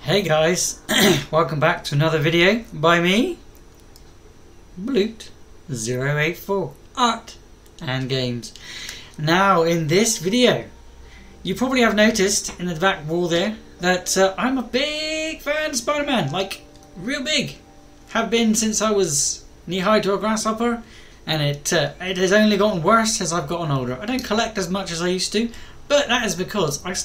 Hey guys, welcome back to another video by me, Bloot084 Art and Games. Now in this video, you probably have noticed in the back wall there that I'm a big fan of Spider-Man, like real big. Have been since I was knee-high to a grasshopper, and it has only gotten worse as I've gotten older. I don't collect as much as I used to, but that is because I've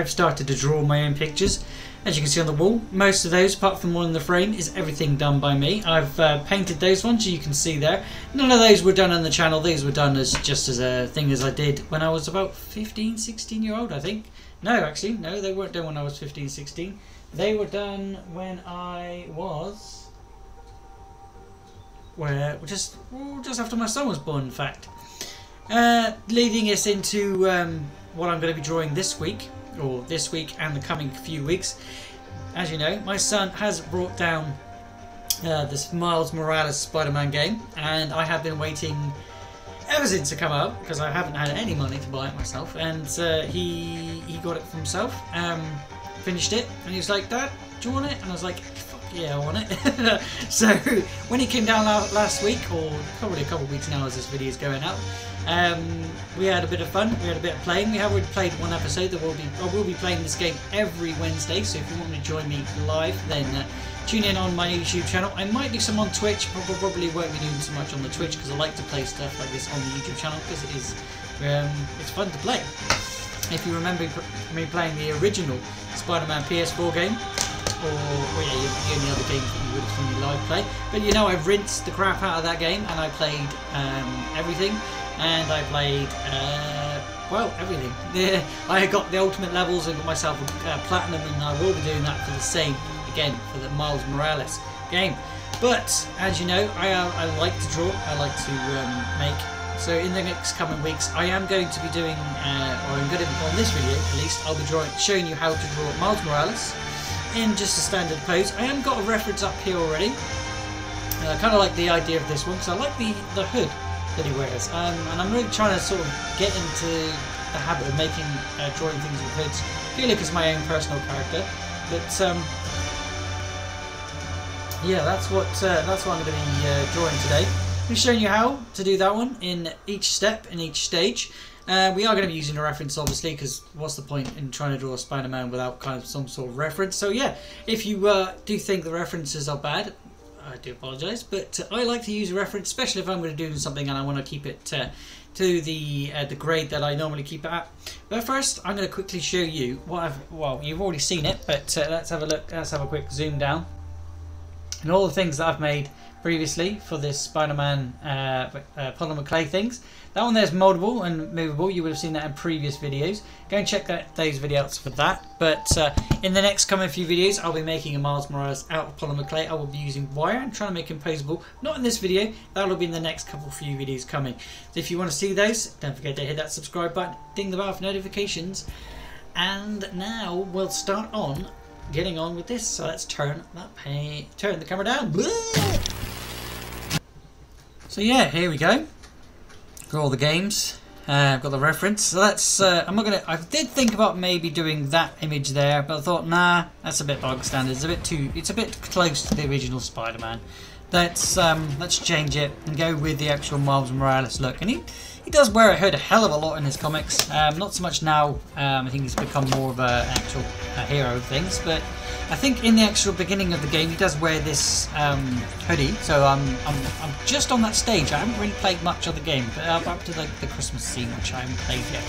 started to draw my own pictures. As you can see on the wall, most of those, apart from one in the frame, is everything done by me. I've painted those ones, you can see there. None of those were done on the channel. These were done as just as a thing as I did when I was about 15, 16 year old, I think. No, actually, no, they weren't done when I was 15, 16. They were done when I was... just after my son was born, in fact. Leading us into what I'm going to be drawing this week. Or this week and the coming few weeks. As you know, my son has brought down this Miles Morales Spider-Man game, and I have been waiting ever since it came out because I haven't had any money to buy it myself, and he got it for himself, finished it, and he was like, "Dad, do you want it?" And I was like, "Fuck yeah, I want it." So when he came down last week, or probably a couple of weeks now as this video is going out, we had a bit of fun, we had a bit of playing. We have already played one episode. I will be playing this game every Wednesday, so if you want to join me live, then tune in on my YouTube channel. I might do some on Twitch, probably won't be doing so much on the Twitch because I like to play stuff like this on the YouTube channel because it is it's fun to play. If you remember me playing the original Spider-Man PS4 game, or the only other game that you would have seen me live play. But you know, I rinsed the crap out of that game, and I played everything, and I played well, everything. I got the ultimate levels and got myself a platinum, and I will be doing that for the same again for the Miles Morales game. But as you know, I like to draw, I like to make. So in the next coming weeks, I am going to be doing, or I'm going to be on this video at least, I'll be showing you how to draw Miles Morales in just a standard pose. I have got a reference up here already. I kind of like the idea of this one because I like the hood that he wears, and I'm really trying to sort of get into the habit of making drawing things with hoods purely because my own personal character. But yeah, that's what I'm going to be drawing today. I'm showing you how to do that one in each step, in each stage. We are going to be using a reference, obviously, because what's the point in trying to draw a Spider-Man without kind of some sort of reference? So yeah, if you do think the references are bad, I do apologise, but I like to use a reference, especially if I'm going to do something and I want to keep it to the grade that I normally keep it at. But first, I'm going to quickly show you what well, you've already seen it, but let's have a look. Let's have a quick zoom down, and all the things that I've made previously for this Spider-Man polymer clay things. That one there's moldable and movable. You would have seen that in previous videos. Go and check those videos for that. But in the next coming few videos, I'll be making a Miles Morales out of polymer clay. I will be using wire and trying to make him posable. Not in this video. That'll be in the next few videos coming. So if you want to see those, don't forget to hit that subscribe button, ding the bell for notifications. And now we'll start on getting on with this. So let's turn the camera down. So yeah, here we go. Got all the games. I've got the reference. So that's I'm not gonna. I did think about maybe doing that image there, but I thought, nah, that's a bit bog standard. It's a bit close to the original Spider-Man. Let's change it and go with the actual Miles Morales look. And he does wear a hood a hell of a lot in his comics. Not so much now. I think he's become more of an actual hero of things, but I think in the actual beginning of the game he does wear this hoodie. So I'm just on that stage. I haven't really played much of the game, but up to the Christmas scene, which I haven't played yet.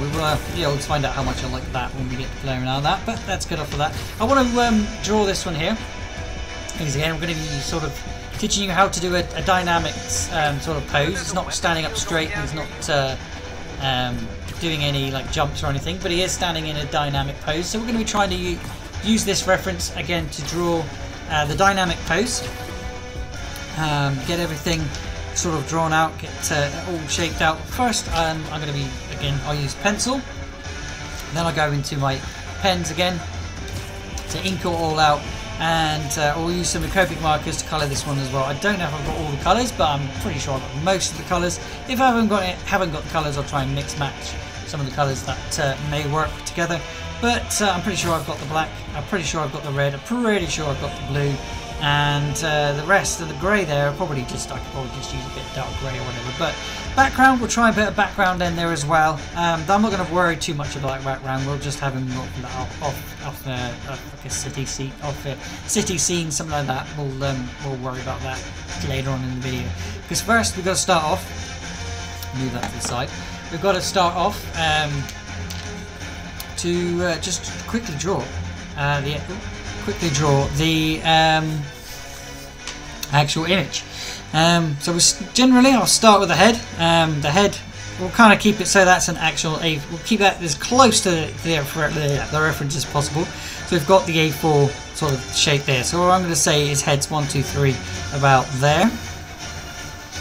We will be able to find out how much I like that when we get to play around that. But let's get off of that. I want to draw this one here. Because again, I'm going to be sort of teaching you how to do a dynamic sort of pose. It's not standing up straight. He's not doing any like jumps or anything, but he is standing in a dynamic pose. So we're going to be trying to use this reference again to draw the dynamic pose. Get everything sort of drawn out, get all shaped out. First, I'm going to be, again, I'll use pencil. Then I'll go into my pens again to ink it all out. And I'll use some Copic markers to colour this one as well. I don't know if I've got all the colours, but I'm pretty sure I've got most of the colours. If I haven't got the colours, I'll try and mix match some of the colours that may work together. But I'm pretty sure I've got the black, I'm pretty sure I've got the red, I'm pretty sure I've got the blue, and the rest of the grey there, I could probably just use a bit of dark grey or whatever. But background, we'll try a bit of background in there as well. I'm not going to worry too much about background. We'll just have him off like a city scene, something like that. We'll worry about that later on in the video. Because first we've got to start off. Move that to the side. We've got to start off to just quickly draw the actual image. So generally I'll start with the head. The head, we'll kind of keep it so that's an actual we'll keep that as close to the reference as possible. So we've got the A4 sort of shape there. So what I'm going to say is heads 1, 2, 3 about there,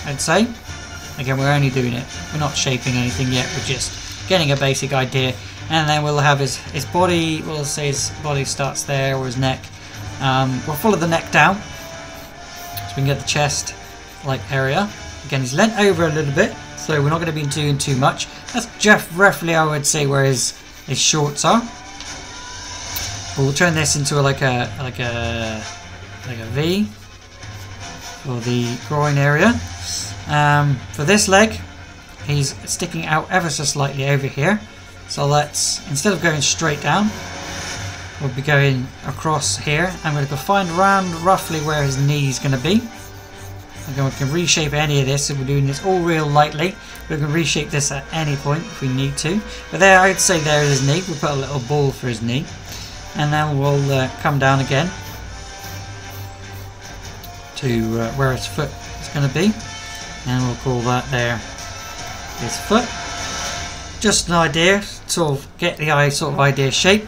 I'd say. Again, we're only doing it, we're not shaping anything yet, we're just getting a basic idea. And then we'll have his body, we'll say his body starts there, or his neck. We'll follow the neck down, so we can get the chest like area. Again, he's leant over a little bit, so we're not going to be doing too much. That's just roughly, I would say, where his shorts are. We'll turn this into like a V for the groin area. For this leg, he's sticking out ever so slightly over here. So let's, instead of going straight down, we'll be going across here. I'm going to find around roughly where his knee is going to be. Again, we can reshape any of this, so we're doing this all real lightly. We can reshape this at any point if we need to. But there, I'd say there is his knee. We'll put a little ball for his knee. And then we'll come down again to where his foot is going to be. And we'll call that there his foot. Just an idea, sort of get the idea shape.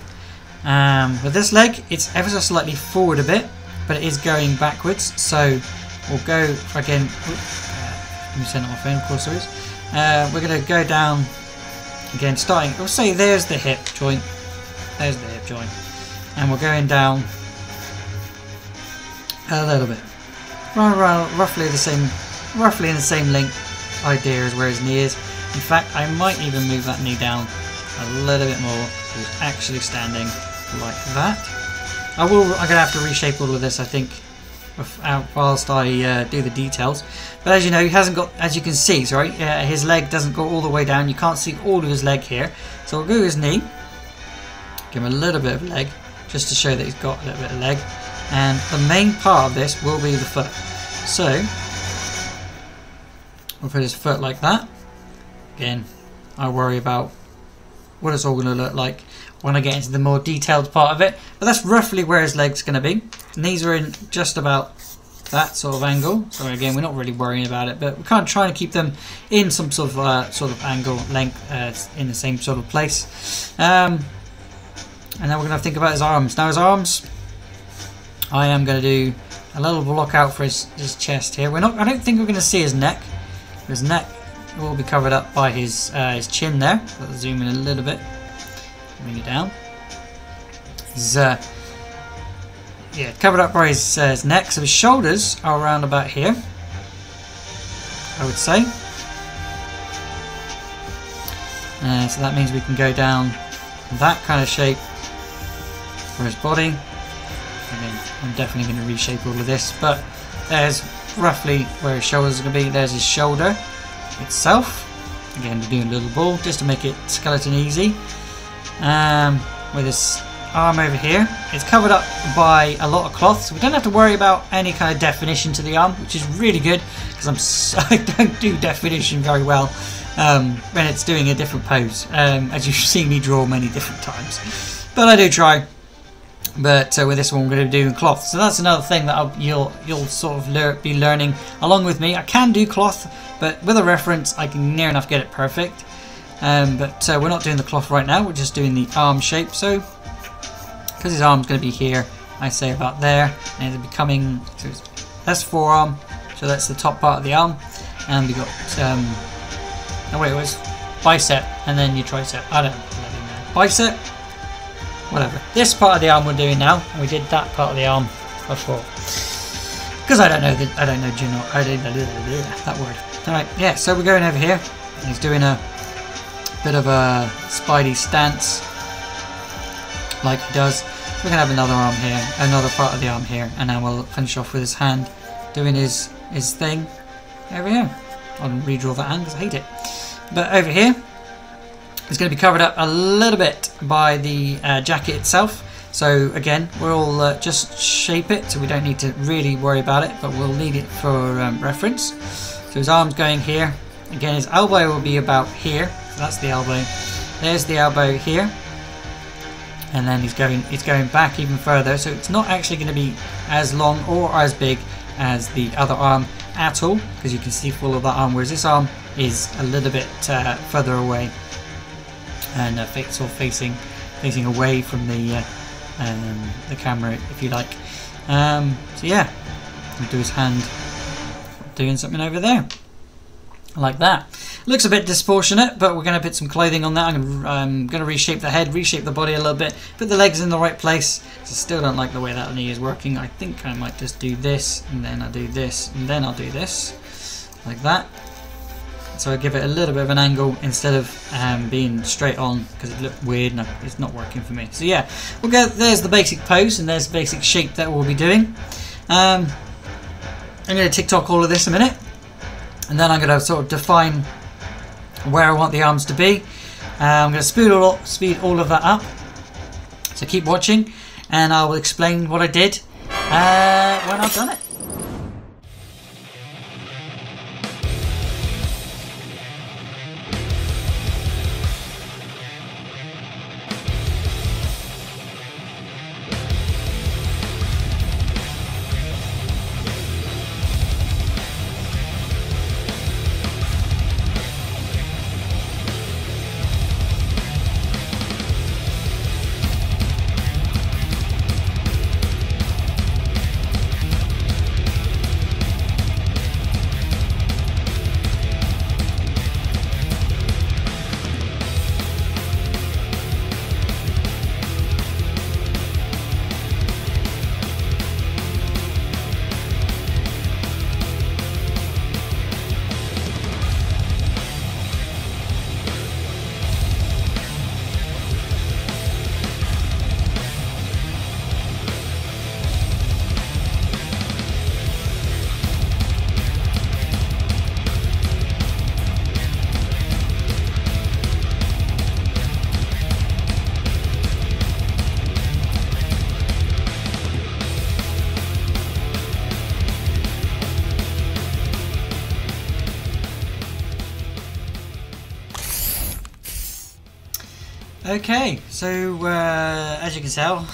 With this leg, it's ever so slightly forward a bit, but it is going backwards. So we'll go again. Let me send it off in. Of course there is. We're going to go down again, starting. We'll say there's the hip joint. There's the hip joint, and we're going down a little bit, roughly in the same length idea as where his knee is. In fact, I might even move that knee down a little bit more, so it's actually standing like that. I'm going to have to reshape all of this, I think, whilst I do the details. But as you know, he hasn't got, as you can see, sorry, his leg doesn't go all the way down. You can't see all of his leg here. So we'll go his knee, give him a little bit of leg, just to show that he's got a little bit of leg. And the main part of this will be the foot. So we'll put his foot like that. Again, I worry about what it's all going to look like when I get into the more detailed part of it. But that's roughly where his leg's going to be. Knees are in just about that sort of angle. So again, we're not really worrying about it, but we're kind of trying to keep them in some sort of angle, length, in the same sort of place. And then we're going to think about his arms. Now his arms, I am going to do a little block out for his chest here. I don't think we're going to see his neck. His neck will be covered up by his chin there. I'll zoom in a little bit, bring it down. He's covered up by his neck, so his shoulders are around about here, I would say. So that means we can go down that kind of shape for his body. Again, I'm definitely going to reshape all of this, but there's roughly where his shoulders are going to be. There's his shoulder itself. Again, we're doing a little ball just to make it skeleton easy. With his arm over here, it's covered up by a lot of cloth, so we don't have to worry about any kind of definition to the arm, which is really good because I don't do definition very well when it's doing a different pose, as you've seen me draw many different times, but I do try. But with this one, we're going to do cloth. So that's another thing that you'll sort of be learning along with me. I can do cloth, but with a reference, I can near enough get it perfect. But we're not doing the cloth right now. We're just doing the arm shape. So because his arm's going to be here, I say about there, and it'll be coming. So that's forearm. So that's the top part of the arm, and we got. Oh wait, it was bicep, and then your tricep. I don't know. Bicep. Whatever. This part of the arm we're doing now, and we did that part of the arm before. Because I don't know that word. Alright, yeah, so we're going over here. He's doing a bit of a Spidey stance. like he does. We're gonna have another arm here, another part of the arm here, and then we'll finish off with his hand doing his thing over here. I'll redraw that hand because I hate it. But over here, it's going to be covered up a little bit by the jacket itself. So again, we'll just shape it, so we don't need to really worry about it, but we'll need it for reference. So his arm's going here. Again, his elbow will be about here. So that's the elbow. There's the elbow here. And then he's going back even further, so it's not actually going to be as long or as big as the other arm at all, because you can see full of that arm, whereas this arm is a little bit further away and sort of facing away from the camera, if you like. So yeah, we'll do his hand doing something over there like that. Looks a bit disproportionate, but we're going to put some clothing on that. I'm going to reshape the head, reshape the body a little bit, put the legs in the right place. So still don't like the way that knee is working. I think I might just do this, and then I'll do this, and then I'll do this, like that. So I give it a little bit of an angle instead of being straight on, because it looked weird and it's not working for me. So yeah, we'll go. There's the basic pose, and there's the basic shape that we'll be doing. I'm going to TikTok all of this in a minute, and then I'm going to sort of define where I want the arms to be. I'm going to speed all of that up, so keep watching and I will explain what I did when I've done it. Okay, so as you can tell,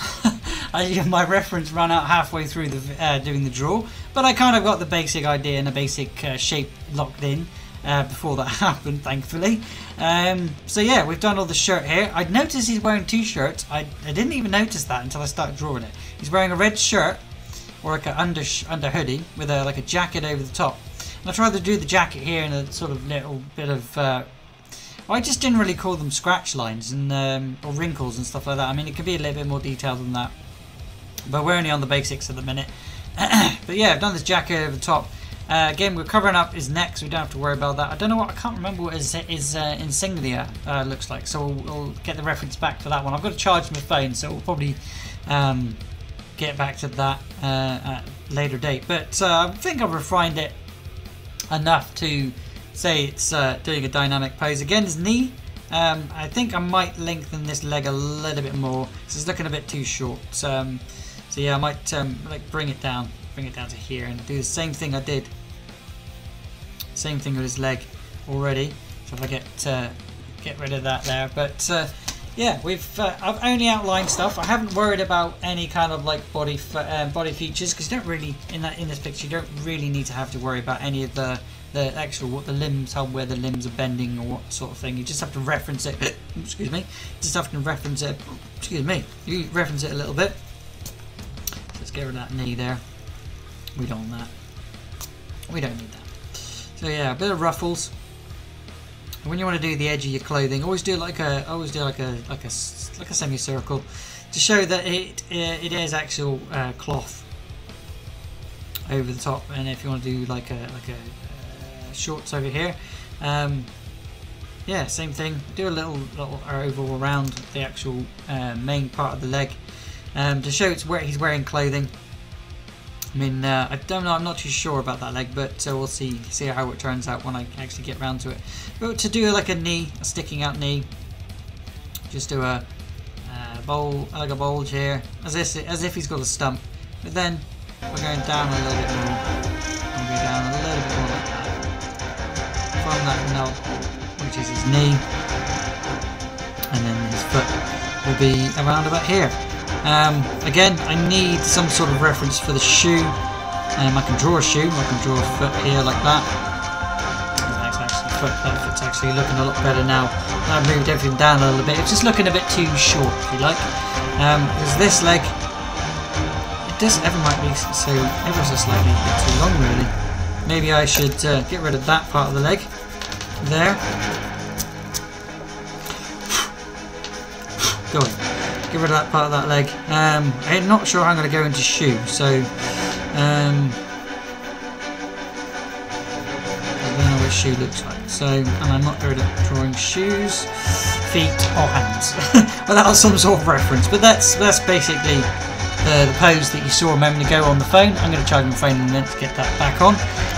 my reference ran out halfway through doing the draw, but I kind of got the basic idea and the basic shape locked in before that happened, thankfully. So yeah, we've done all the shirt here. I'd noticed he's wearing two shirts. I didn't even notice that until I started drawing it. He's wearing a red shirt, or like an under hoodie, with like a jacket over the top. And I tried to do the jacket here in a sort of little bit of... I just didn't really call them scratch lines and or wrinkles and stuff like that. I mean, it could be a little bit more detailed than that, but we're only on the basics at the minute. But yeah, I've done this jacket over the top. Again, we're covering up his neck, so we don't have to worry about that. I don't know what, I can't remember what his insignia looks like, so we'll get the reference back for that one. I've got to charge my phone, so we'll probably get back to that at a later date. But I think I've refined it enough to say it's doing a dynamic pose. Again, his knee, I think I might lengthen this leg a little bit more. So it's looking a bit too short. So yeah, I might like bring it down to here and do the same thing I did. Same thing with his leg already. So if I get rid of that there, but yeah, I've only outlined stuff. I haven't worried about any kind of like body features, because you don't really in this picture you don't really need to have to worry about any of the actual where the limbs are bending or what sort of thing. You just have to reference it. Excuse me. Just have to reference it. Excuse me. You reference it a little bit. Let's get rid of that knee there. We don't want that. We don't need that. So yeah, a bit of ruffles. When you want to do the edge of your clothing, always do like a semicircle to show that it is actual cloth over the top. And if you want to do like a shorts over here, yeah, same thing. Do a little oval around the actual main part of the leg to show he's wearing clothing. I mean, I don't know. I'm not too sure about that leg, but we'll see how it turns out when I actually get round to it. But to do like a sticking out knee, just do a bulge here, as if he's got a stump. But then we're going down a little bit more. And go down a little bit more like that from that knob, which is his knee, and then his foot will be around about here. Again, I need some sort of reference for the shoe. I can draw a shoe. I can draw a foot here like that. That foot's actually looking a lot better now. I've moved everything down a little bit. It's just looking a bit too short, if you like. Because this leg, might be ever so slightly a bit too long, really. Maybe I should get rid of that part of the leg there. Go on. Get rid of that part of that leg. I'm not sure how I'm going to go into shoe, so I don't know what shoe looks like. So, and I'm not good at drawing shoes, feet, or hands without some sort of reference. But that's basically the pose that you saw a moment ago on the phone. I'm going to charge my phone in a minute to get that back on.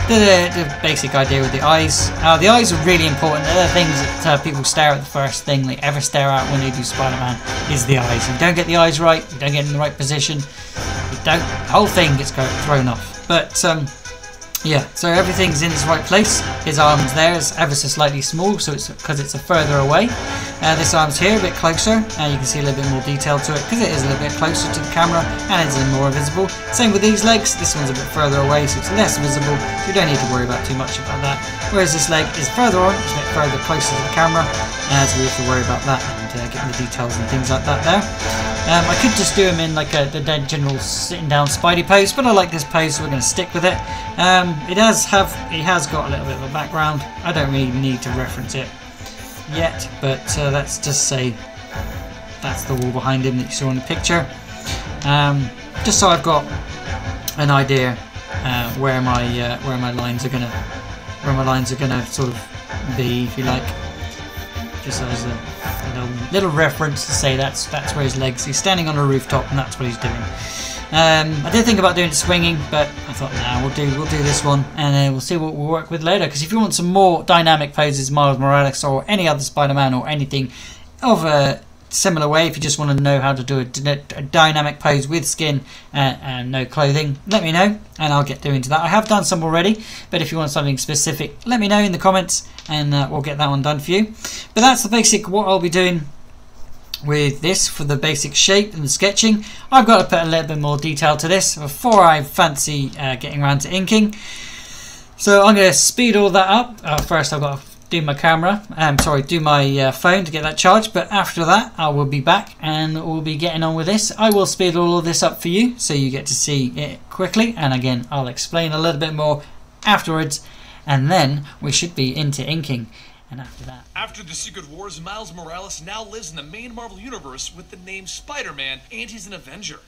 The basic idea with the eyes. The eyes are really important. They're the things that people stare at. The first thing they ever stare at when they do Spider-Man is the eyes. If you don't get the eyes right, you don't get in the right position, the whole thing gets thrown off. But yeah, so everything's in its right place. His arm's there, it's ever so slightly small, so it's because it's a further away. This arm's here a bit closer, and you can see a little bit more detail to it because it is a little bit closer to the camera and it's more visible. Same with these legs. This one's a bit further away, so it's less visible, so you don't need to worry about too much about that. Whereas this leg is further on, it's a bit further closer to the camera, so we have to worry about that and getting the details and things like that there. I could just do him in like the dead general sitting down Spidey pose, but I like this pose, so we're going to stick with it. He has got a little bit of a background. I don't really need to reference it yet, but let's just say that's the wall behind him that you saw in the picture. Just so I've got an idea where my lines are gonna sort of be, if you like, just as a little reference to say that's where his legs. He's standing on a rooftop, and that's what he's doing. I did think about doing it swinging, but I thought, nah, we'll do this one, and we'll see what we'll work with later. Because if you want some more dynamic poses, Miles Morales or any other Spider-Man or anything of a similar way, if you just want to know how to do a dynamic pose with skin and no clothing, let me know, and I'll get into that. I have done some already, but if you want something specific, let me know in the comments, and we'll get that one done for you. But that's the basic what I'll be doing with this for the basic shape and the sketching. I've got to put a little bit more detail to this before I fancy getting around to inking. So I'm going to speed all that up. First I've got to do my camera, do my phone to get that charged, but after that I will be back and we'll be getting on with this. I will speed all of this up for you so you get to see it quickly, and again I'll explain a little bit more afterwards, and then we should be into inking. And after the Secret Wars, Miles Morales now lives in the main Marvel Universe with the name Spider-Man, and he's an Avenger.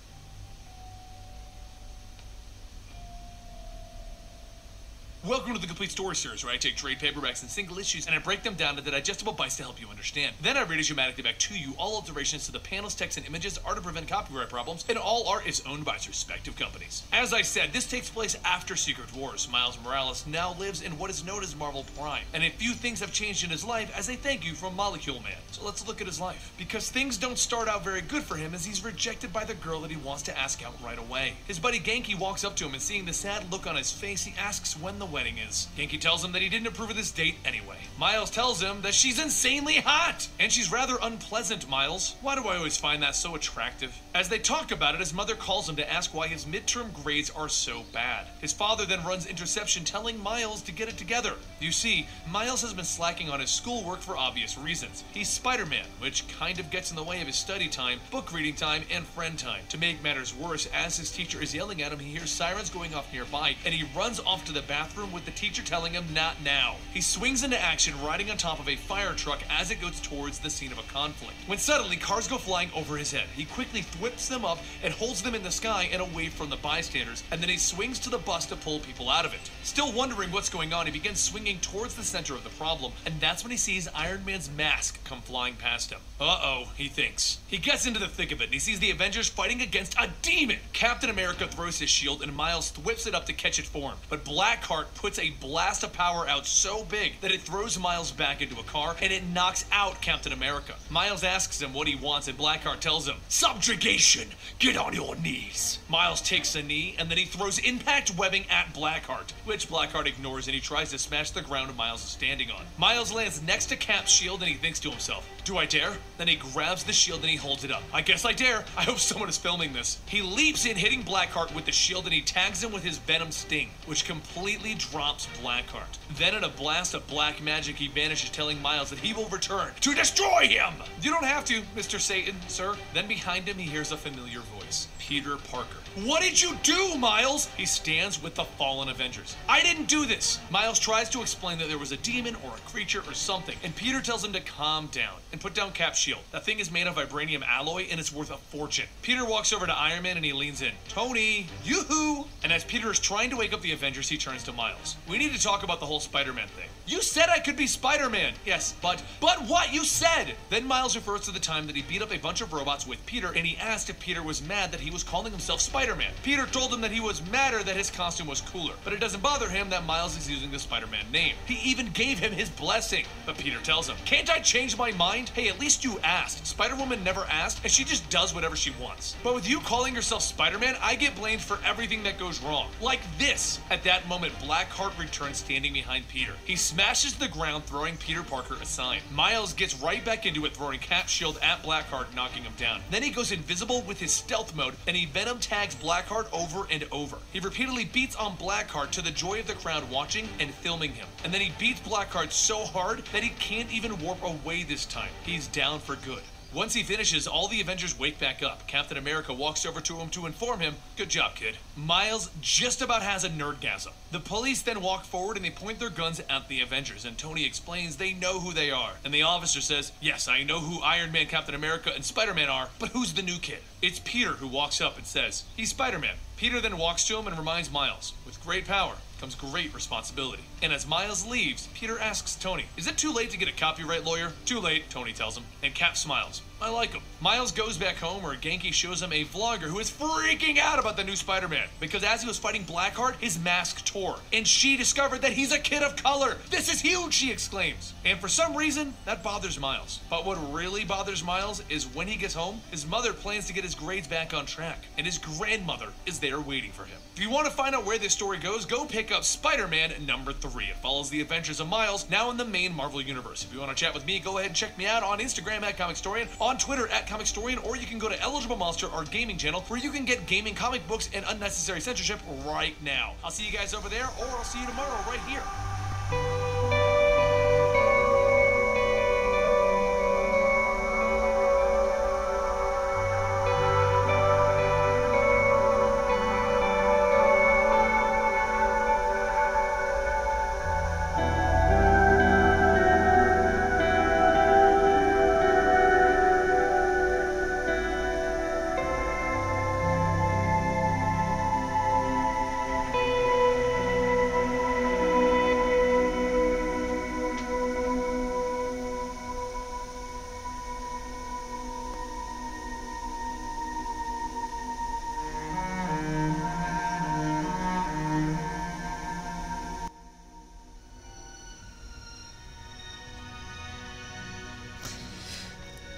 Welcome to the Complete Story Series, where I take trade paperbacks and single issues and I break them down into digestible bites to help you understand. Then I read automatically back to you all alterations to the panels, text, and images are to prevent copyright problems, and all art is owned by its respective companies. As I said, this takes place after Secret Wars. Miles Morales now lives in what is known as Marvel Prime, and a few things have changed in his life as a thank you from Molecule Man. So let's look at his life. Because things don't start out very good for him, as he's rejected by the girl that he wants to ask out right away. His buddy Genki walks up to him, and seeing the sad look on his face, he asks when the wedding is. Genki tells him that he didn't approve of this date anyway. Miles tells him that she's insanely hot, and she's rather unpleasant. Miles, why do I always find that so attractive? As they talk about it, his mother calls him to ask why his midterm grades are so bad. His father then runs interception, telling Miles to get it together. You see, Miles has been slacking on his schoolwork for obvious reasons. He's Spider-Man, which kind of gets in the way of his study time, book reading time, and friend time. To make matters worse, as his teacher is yelling at him, he hears sirens going off nearby, and he runs off to the bathroom classroom with the teacher telling him not now. He swings into action riding on top of a fire truck as it goes towards the scene of a conflict. When suddenly cars go flying over his head, he quickly whips them up and holds them in the sky and away from the bystanders, and then he swings to the bus to pull people out of it. Still wondering what's going on, he begins swinging towards the center of the problem, and that's when he sees Iron Man's mask come flying past him. Uh-oh, he thinks. He gets into the thick of it, and he sees the Avengers fighting against a demon! Captain America throws his shield, and Miles whips it up to catch it for him, but Blackheart puts a blast of power out so big that it throws Miles back into a car, and it knocks out Captain America. Miles asks him what he wants, and Blackheart tells him, "Subjugation! Get on your knees!" Miles takes a knee, and then he throws impact webbing at Blackheart, which Blackheart ignores, and he tries to smash the ground Miles is standing on. Miles lands next to Cap's shield, and he thinks to himself, "Do I dare?" Then he grabs the shield and he holds it up. "I guess I dare. I hope someone is filming this." He leaps in, hitting Blackheart with the shield, and he tags him with his Venom Sting, which completely drops Blackheart. Then in a blast of black magic, he vanishes, telling Miles that he will return to destroy him! "You don't have to, Mr. Satan, sir." Then behind him, he hears a familiar voice. Peter Parker. "What did you do, Miles?" He stands with the fallen Avengers. "I didn't do this." Miles tries to explain that there was a demon or a creature or something, and Peter tells him to calm down and put down Cap's shield. That thing is made of vibranium alloy, and it's worth a fortune. Peter walks over to Iron Man, and he leans in. "Tony, yoo-hoo!" And as Peter is trying to wake up the Avengers, he turns to Miles. "We need to talk about the whole Spider-Man thing." "You said I could be Spider-Man." "Yes, but what? You said!" Then Miles refers to the time that he beat up a bunch of robots with Peter, and he asked if Peter was mad that he was calling himself Spider-Man. Peter told him that he was madder that his costume was cooler, but it doesn't bother him that Miles is using the Spider-Man name. He even gave him his blessing. But Peter tells him, "Can't I change my mind? Hey, at least you asked. Spider-Woman never asked, and she just does whatever she wants. But with you calling yourself Spider-Man, I get blamed for everything that goes wrong. Like this." At that moment, Blackheart returns standing behind Peter. He smashes the ground, throwing Peter Parker aside. Miles gets right back into it, throwing Cap's shield at Blackheart, knocking him down. Then he goes invisible with his stealth mode, and he Venom tags Blackheart over and over. He repeatedly beats on Blackheart to the joy of the crowd watching and filming him. And then he beats Blackheart so hard that he can't even warp away this time. He's down for good. Once he finishes, all the Avengers wake back up. Captain America walks over to him to inform him, "Good job, kid." Miles just about has a nerdgasm. The police then walk forward and they point their guns at the Avengers, and Tony explains they know who they are. And the officer says, "Yes, I know who Iron Man, Captain America, and Spider-Man are, but who's the new kid?" It's Peter who walks up and says, "He's Spider-Man." Peter then walks to him and reminds Miles, "With great power comes great responsibility." And as Miles leaves, Peter asks Tony, "Is it too late to get a copyright lawyer?" "Too late," Tony tells him, and Cap smiles. "I like him." Miles goes back home where Genki shows him a vlogger who is freaking out about the new Spider-Man because as he was fighting Blackheart, his mask tore, and she discovered that he's a kid of color. "This is huge," she exclaims. And for some reason, that bothers Miles. But what really bothers Miles is when he gets home, his mother plans to get his grades back on track, and his grandmother is there waiting for him. If you want to find out where this story goes, go pick up Spider-Man #3. It follows the adventures of Miles, now in the main Marvel universe. If you want to chat with me, go ahead and check me out on Instagram at ComicStorian, on Twitter at ComicStorian, or you can go to Eligible Monster, our gaming channel, where you can get gaming comic books and unnecessary censorship right now. I'll see you guys over there, or I'll see you tomorrow right here.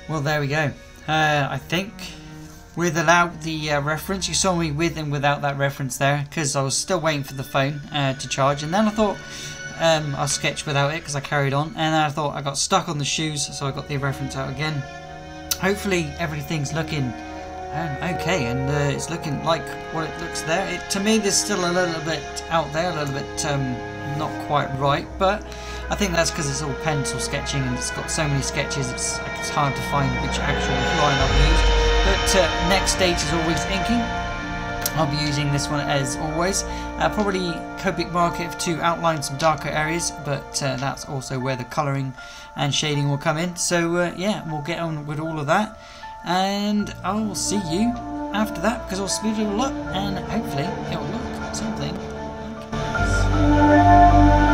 Well, there we go. I think without the reference, you saw me with and without that reference there because I was still waiting for the phone to charge, and then I thought I'll sketch without it because I carried on, and then I thought I got stuck on the shoes, so I got the reference out again. Hopefully everything's looking okay, and it's looking like what it looks there. To me, there's still a little bit out there, a little bit not quite right, but I think that's because it's all pencil sketching and it's got so many sketches it's hard to find which actual line I've used. But next stage is always inking. I'll be using this one as always. Probably Copic Marker to outline some darker areas, but that's also where the colouring and shading will come in. So yeah, we'll get on with all of that, and I'll see you after that, because I'll speed it all up and hopefully it will look something like this.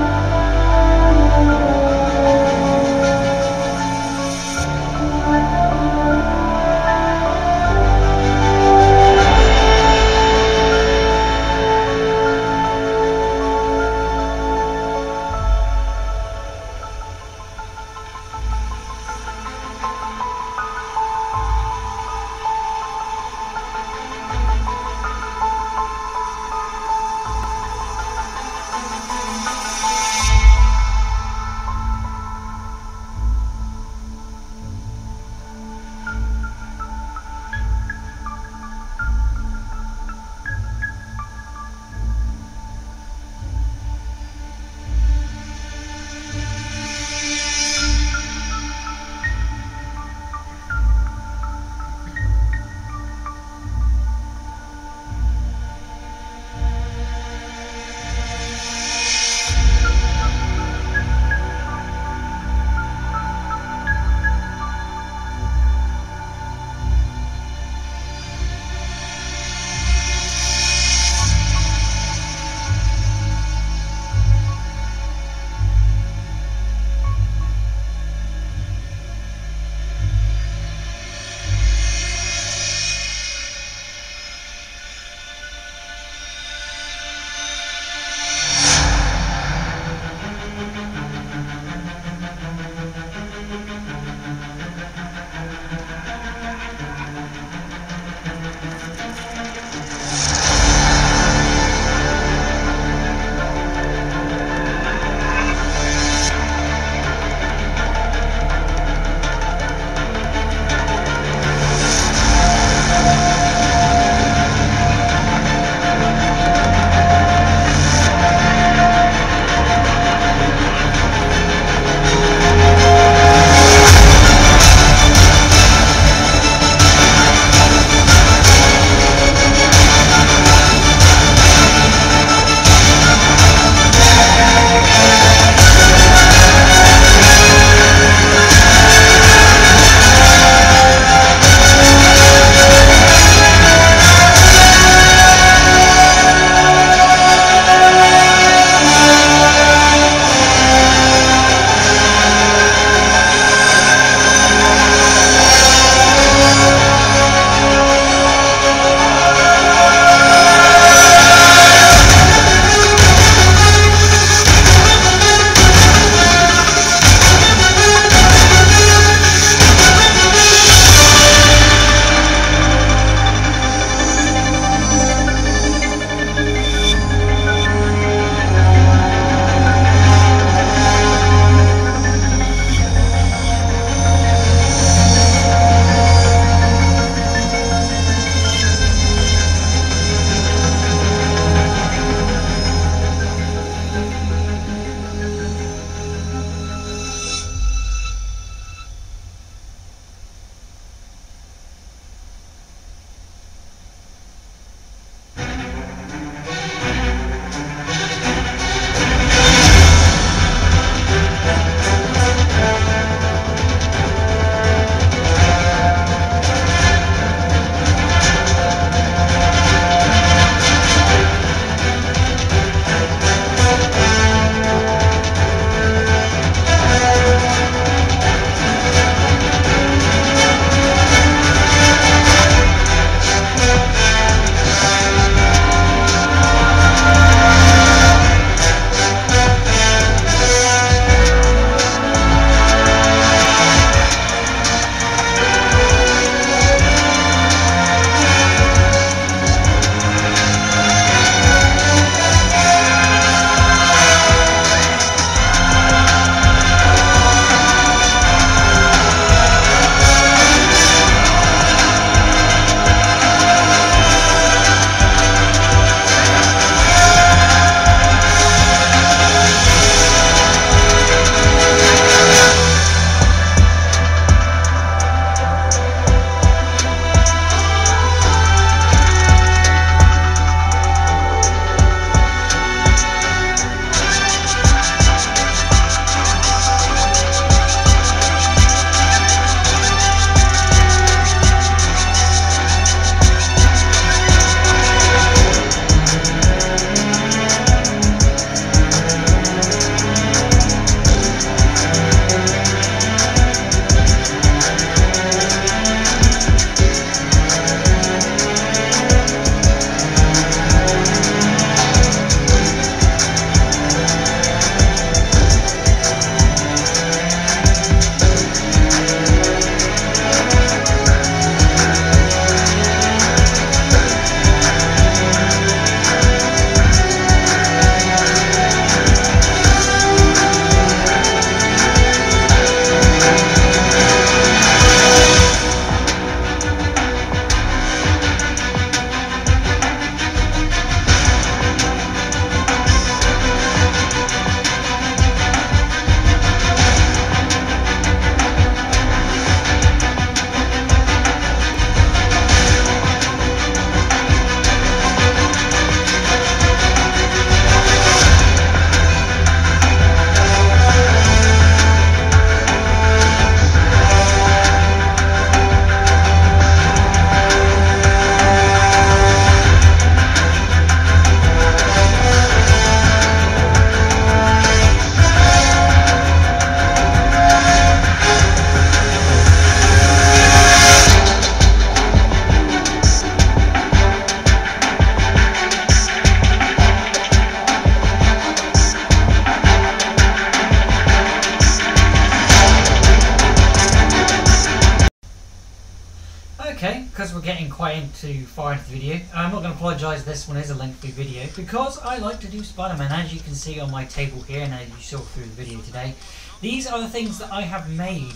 quite far into the video. I'm not going to apologise, this one is a lengthy video because I like to do Spider-Man, as you can see on my table here and as you saw through the video today. These are the things that I have made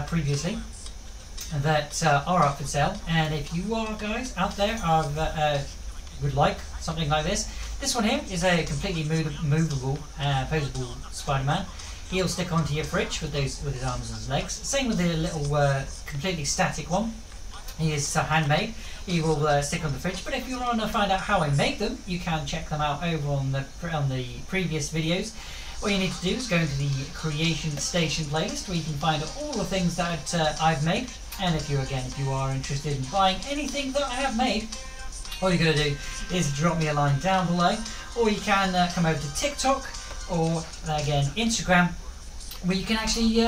previously that are up for sale, and if you are guys out there would like something like this, this one here is a completely movable, posable Spider-Man. He'll stick onto your fridge with his arms and his legs. Same with the little completely static one. He is handmade. He will stick on the fridge. But if you want to find out how I make them, you can check them out over on the previous videos. What you need to do is go into the Creation Station playlist, where you can find all the things that I've made. And if you are interested in buying anything that I have made, all you're going to do is drop me a line down below, or you can come over to TikTok or again Instagram, where you can actually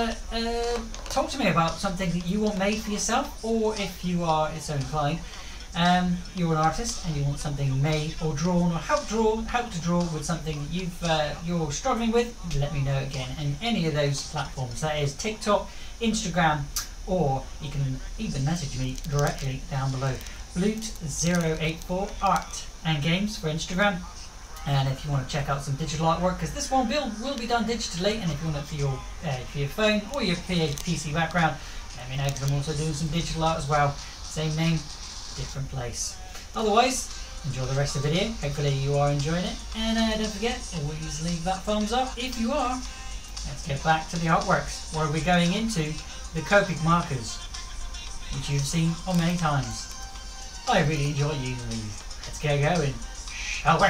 talk to me about something that you want made for yourself, or if you are so inclined, you're an artist and you want something made or drawn, or help to draw with something that you're struggling with, let me know again in any of those platforms. That is TikTok, Instagram, or you can even message me directly down below. Blute084 Art and Games for Instagram. And if you want to check out some digital artwork, because this one will be done digitally, and if you want it for your phone or your PC background, let me know, because I'm also doing some digital art as well. Same name, different place. Otherwise, enjoy the rest of the video. Hopefully you are enjoying it, and don't forget, always leave that thumbs up if you are. Let's get back to the artworks, where we're going into the Copic markers, which you've seen on many times. I really enjoy using these. Let's get going, shall we?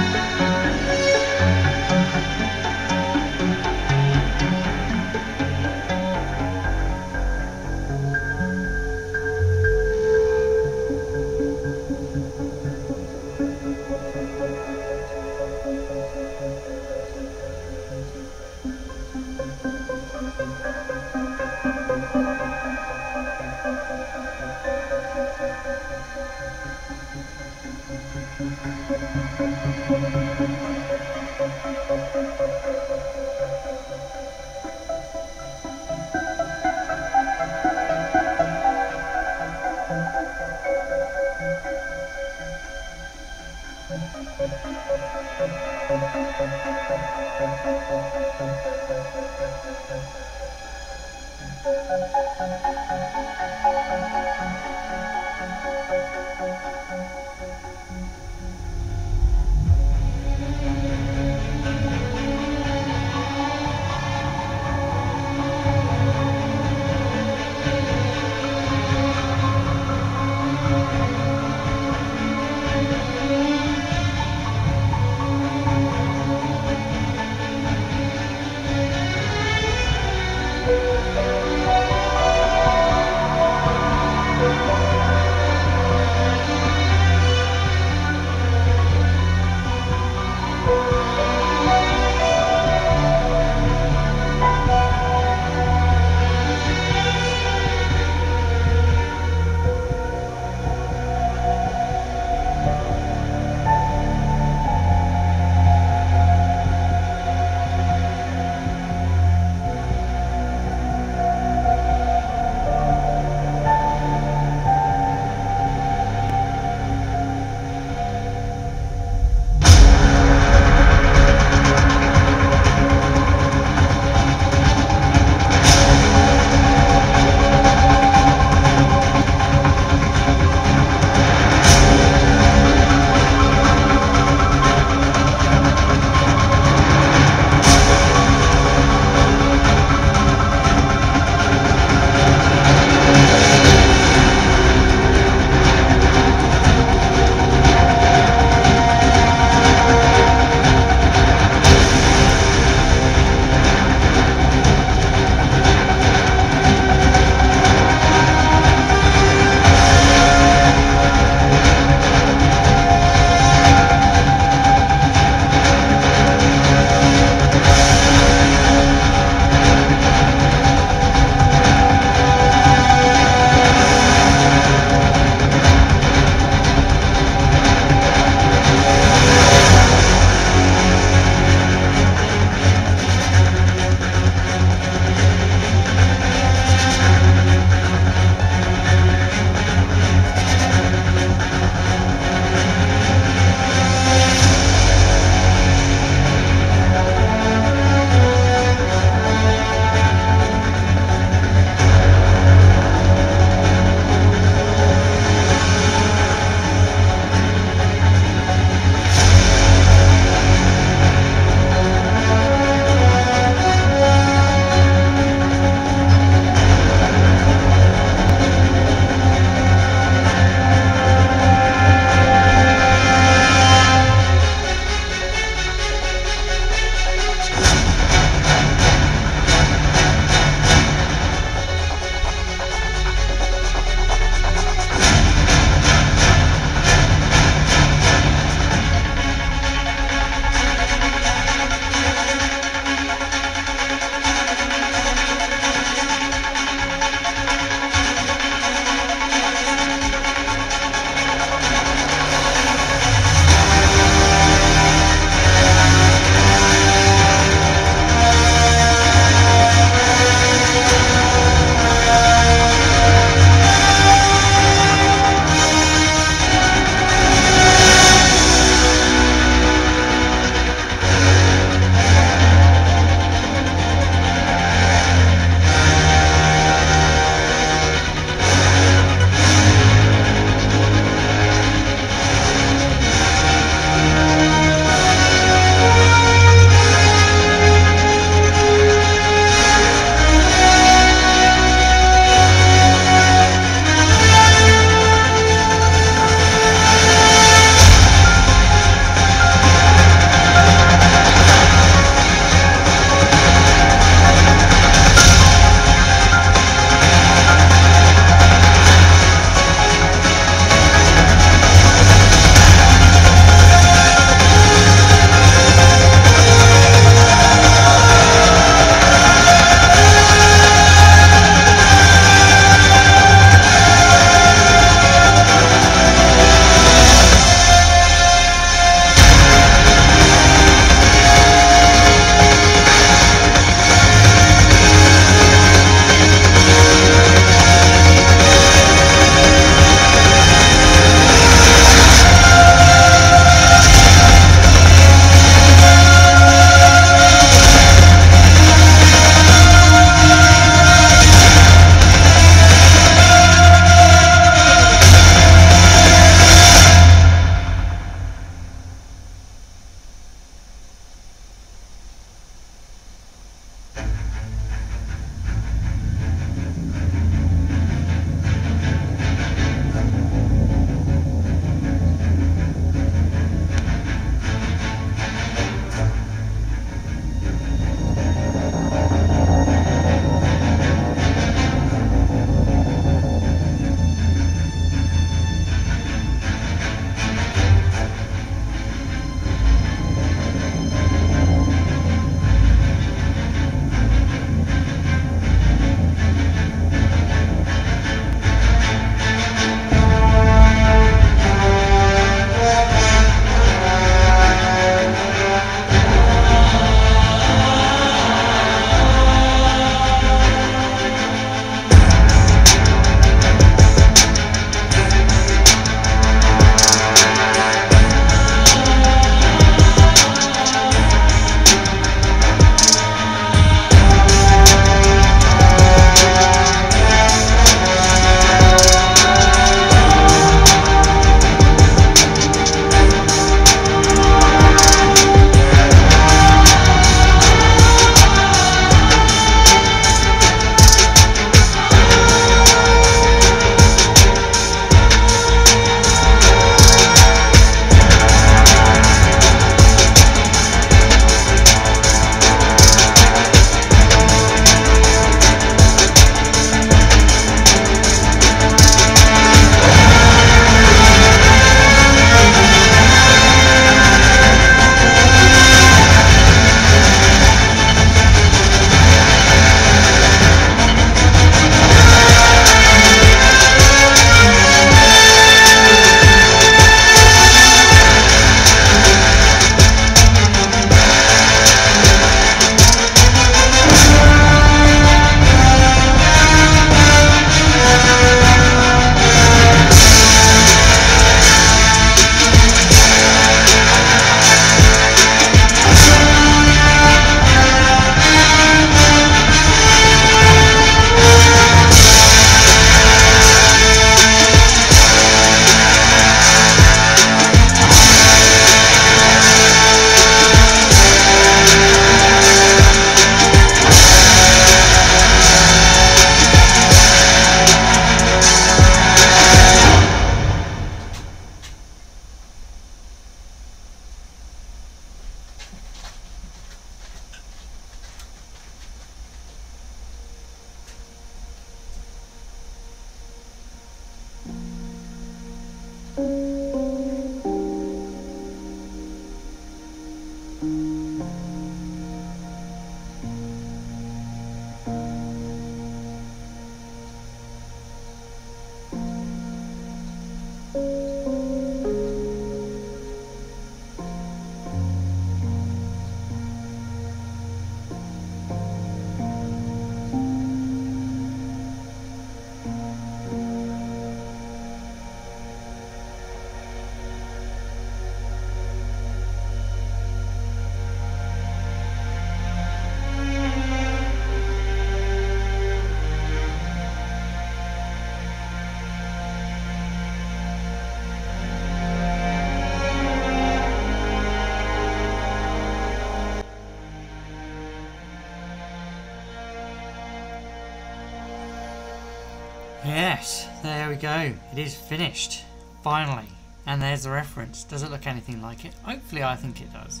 yes, there we go. It is finished. Finally. And there's the reference. Does it look anything like it? Hopefully I think it does.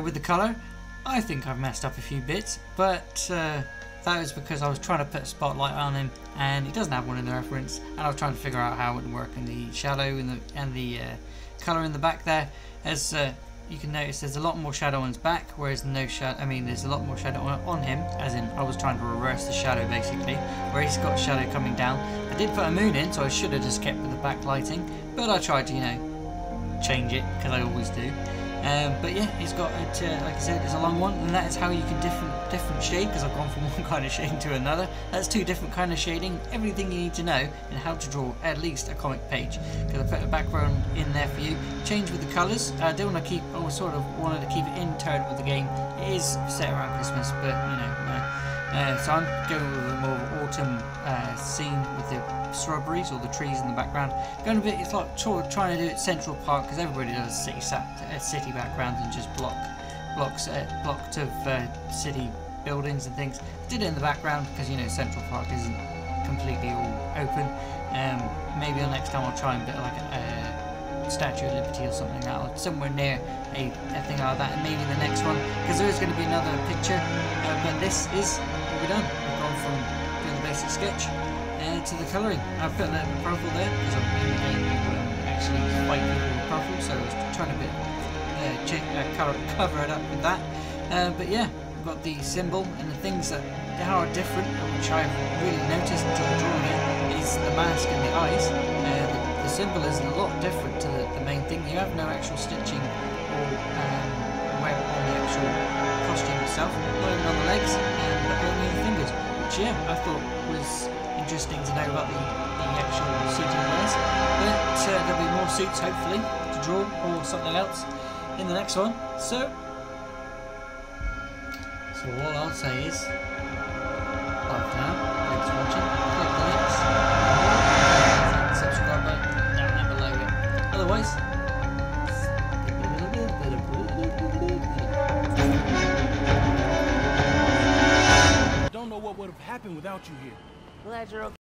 With the colour, I think I've messed up a few bits, but that was because I was trying to put a spotlight on him and he doesn't have one in the reference, and I was trying to figure out how it would work in the shadow and the colour in the back there. As you can notice, there's a lot more shadow on his back, whereas no shadow. I mean, there's a lot more shadow on him, as in I was trying to reverse the shadow basically, where he's got shadow coming down. I did put a moon in, so I should have just kept with the backlighting, but I tried to, you know, change it because I always do. But yeah, he's got it, like I said, it's a long one, and that is how you can different shade, because I've gone from one kind of shading to another. That's 2 different kind of shading, everything you need to know in how to draw at least a comic page. Because I put a background in there for you. Change with the colours. I don't want to keep, I sort of wanted to keep it in turn with the game. It is set around Christmas, but you know, so I'm going with a more autumn scene with the shrubberies or the trees in the background. Going a bit, it's like trying to do it Central Park, because everybody does city backgrounds and just blocks of city buildings and things. I did it in the background because, you know, Central Park isn't completely all open. Maybe the next time I'll try and put like a Statue of Liberty or something like that, or somewhere near a thing like that, and maybe the next one, because there is going to be another picture, but this is what we've done. We've gone from doing the basic sketch to the colouring. I've put a little bit of purple there because I'm in the game actually fight people with purple, so I was trying to cover it up with that. But yeah, we've got the symbol, and the things that are different, which I've really noticed until drawing it, is the mask and the eyes. The symbol is a lot different to the main thing. You have no actual stitching or web on the actual costume itself, not even on the legs, but only the fingers, which yeah, I thought was interesting to know about the actual suit he wears. But there'll be more suits hopefully to draw, or something else in the next one. So all I'll say is bye for now. Thanks for watching. Click the links, subscribe button down there below it. Otherwise, don't know what would have happened without you here. Glad you're okay.